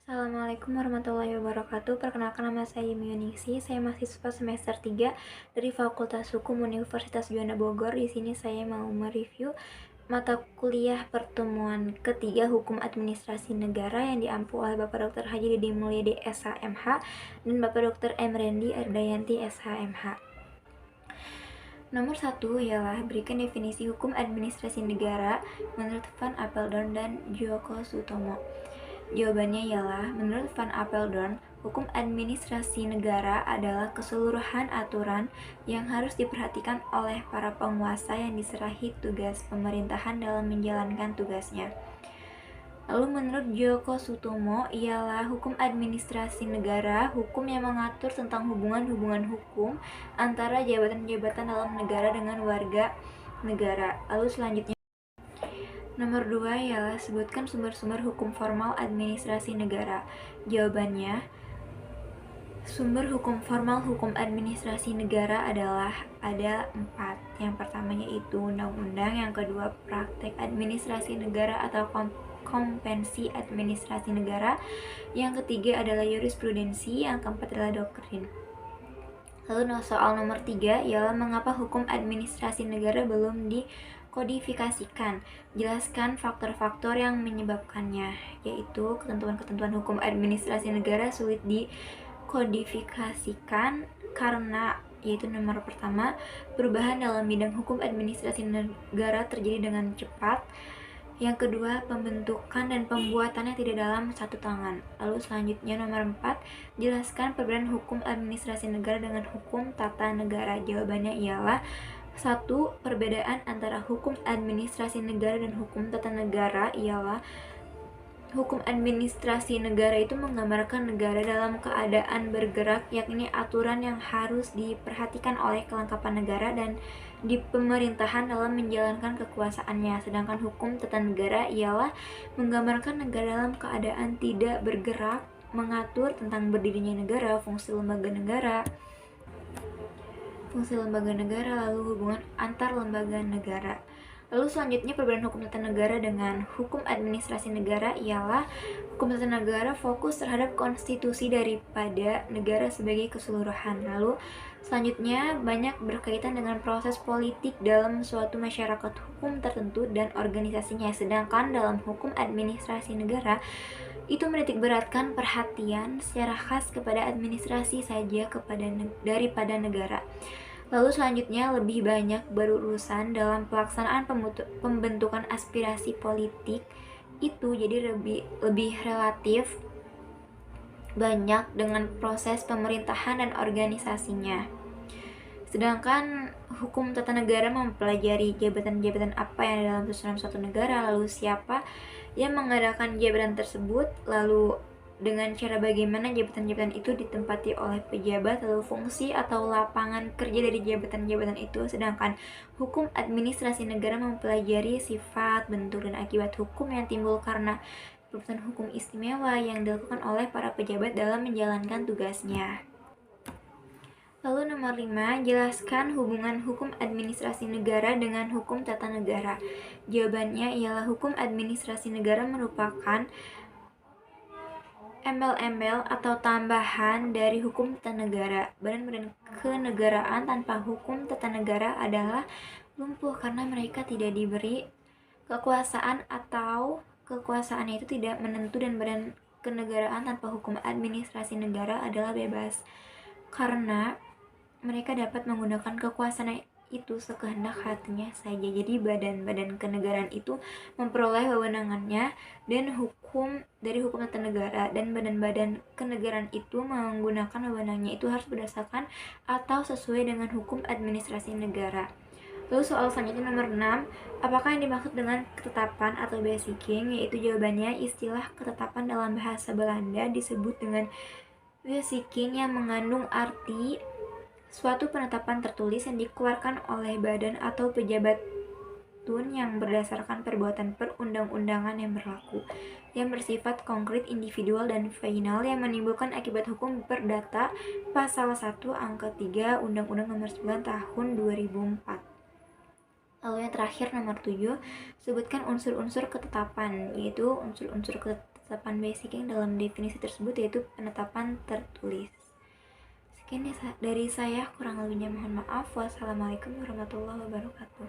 Assalamualaikum warahmatullahi wabarakatuh. Perkenalkan, nama saya Yuni. Saya mahasiswa semester 3 dari Fakultas Hukum Universitas Juanda Bogor. Di sini saya mau mereview mata kuliah pertemuan ketiga Hukum Administrasi Negara yang diampu oleh Bapak Dr. Haji Dede Mulyadi SHMH dan Bapak Dr. Emrendi Ardayanti SHMH. Nomor 1 ialah berikan definisi hukum administrasi negara menurut Van Apeldoorn dan Djoko Sutomo. Jawabannya ialah, menurut Van Apeldoorn, hukum administrasi negara adalah keseluruhan aturan yang harus diperhatikan oleh para penguasa yang diserahi tugas pemerintahan dalam menjalankan tugasnya. Lalu menurut Djoko Sutomo, ialah hukum administrasi negara, hukum yang mengatur tentang hubungan-hubungan hukum antara jabatan-jabatan dalam negara dengan warga negara. Lalu selanjutnya, nomor 2 ialah sebutkan sumber-sumber hukum formal administrasi negara. Jawabannya, sumber hukum formal hukum administrasi negara adalah ada 4. Yang pertamanya itu undang-undang, yang kedua praktek administrasi negara atau konvensi administrasi negara, yang ketiga adalah jurisprudensi, yang keempat adalah doktrin. Lalu soal nomor 3 ialah mengapa hukum administrasi negara belum dikodifikasikan. Jelaskan faktor-faktor yang menyebabkannya, yaitu ketentuan-ketentuan hukum administrasi negara sulit dikodifikasikan karena, yaitu nomor pertama, perubahan dalam bidang hukum administrasi negara terjadi dengan cepat. Yang kedua, pembentukan dan pembuatannya tidak dalam satu tangan. Lalu selanjutnya nomor 4, jelaskan perbedaan hukum administrasi negara dengan hukum tata negara. Jawabannya ialah 1. Perbedaan antara hukum administrasi negara dan hukum tata negara ialah hukum administrasi negara itu menggambarkan negara dalam keadaan bergerak, yakni aturan yang harus diperhatikan oleh kelengkapan negara dan di pemerintahan dalam menjalankan kekuasaannya. Sedangkan hukum tata negara ialah menggambarkan negara dalam keadaan tidak bergerak, mengatur tentang berdirinya negara, fungsi lembaga negara, lalu hubungan antar lembaga negara. Lalu selanjutnya, perbedaan hukum tata negara dengan hukum administrasi negara ialah hukum tata negara fokus terhadap konstitusi daripada negara sebagai keseluruhan. Lalu selanjutnya, banyak berkaitan dengan proses politik dalam suatu masyarakat hukum tertentu dan organisasinya. Sedangkan dalam hukum administrasi negara itu menitikberatkan perhatian secara khas kepada administrasi saja daripada negara. Lalu selanjutnya, lebih banyak berurusan dalam pelaksanaan pembentukan aspirasi politik itu, jadi lebih relatif banyak dengan proses pemerintahan dan organisasinya. Sedangkan hukum tata negara mempelajari jabatan-jabatan apa yang ada dalam susunan suatu negara, lalu siapa yang mengadakan jabatan tersebut, lalu dengan cara bagaimana jabatan-jabatan itu ditempati oleh pejabat, lalu fungsi atau lapangan kerja dari jabatan-jabatan itu. Sedangkan hukum administrasi negara mempelajari sifat, bentuk, dan akibat hukum yang timbul karena perbuatan hukum istimewa yang dilakukan oleh para pejabat dalam menjalankan tugasnya. Lalu nomor 5, jelaskan hubungan hukum administrasi negara dengan hukum tata negara. Jawabannya ialah hukum administrasi negara merupakan embel-embel atau tambahan dari hukum tata negara. Badan-badan kenegaraan tanpa hukum tata negara adalah lumpuh karena mereka tidak diberi kekuasaan atau kekuasaannya itu tidak menentu, dan badan kenegaraan tanpa hukum administrasi negara adalah bebas karena mereka dapat menggunakan kekuasaan itu sekehendak hatinya saja. Jadi badan-badan kenegaraan itu memperoleh wewenangannya dan hukum dari hukum tata negara, dan badan-badan kenegaraan itu menggunakan wewenangnya itu harus berdasarkan atau sesuai dengan hukum administrasi negara. Lalu soal selanjutnya nomor 6, apakah yang dimaksud dengan ketetapan atau besikking? Yaitu jawabannya, istilah ketetapan dalam bahasa Belanda disebut dengan besikking yang mengandung arti suatu penetapan tertulis yang dikeluarkan oleh badan atau pejabat tun yang berdasarkan perbuatan perundang-undangan yang berlaku, yang bersifat konkret, individual, dan final, yang menimbulkan akibat hukum perdata pasal 1 angka 3 Undang-Undang Nomor 9 Tahun 2004. Lalu yang terakhir nomor 7, sebutkan unsur-unsur ketetapan, yaitu unsur-unsur penetapan basicing dalam definisi tersebut, yaitu penetapan tertulis. Sekian dari saya, kurang lebihnya mohon maaf. Wassalamualaikum warahmatullahi wabarakatuh.